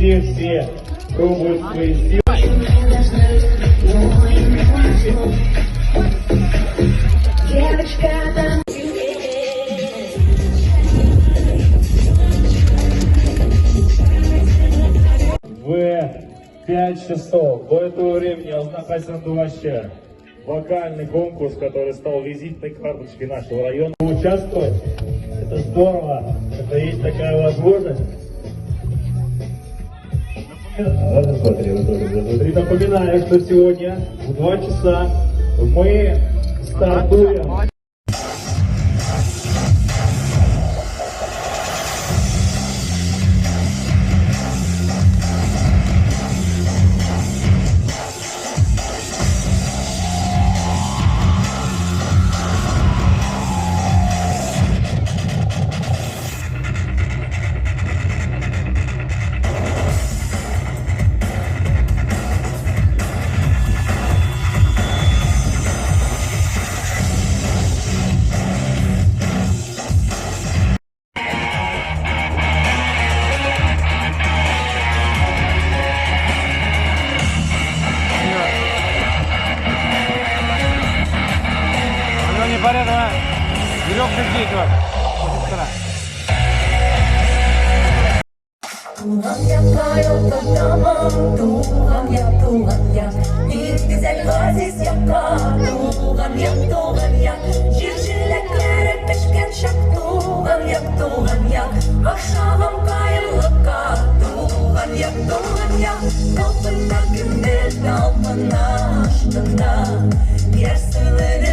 все пробуют свои силы. В 5 часов до этого времени Алнахай вообще вокальный конкурс, который стал визитной карточкой нашего района. Участвовать, это здорово, это есть такая возможность. Напоминаю, что сегодня в 2 часа мы стартуем. Порядок, веревка здесь, вот. Tuhan yang kaya pertama, Tuhan yang bir güzel aziz yakar. Tuhan yang Jirjilekler peşken şak. Tuhan yang akşamım kayılıkka. Tuhan yang kapına gümbel dalmana aşkında. Yer sığları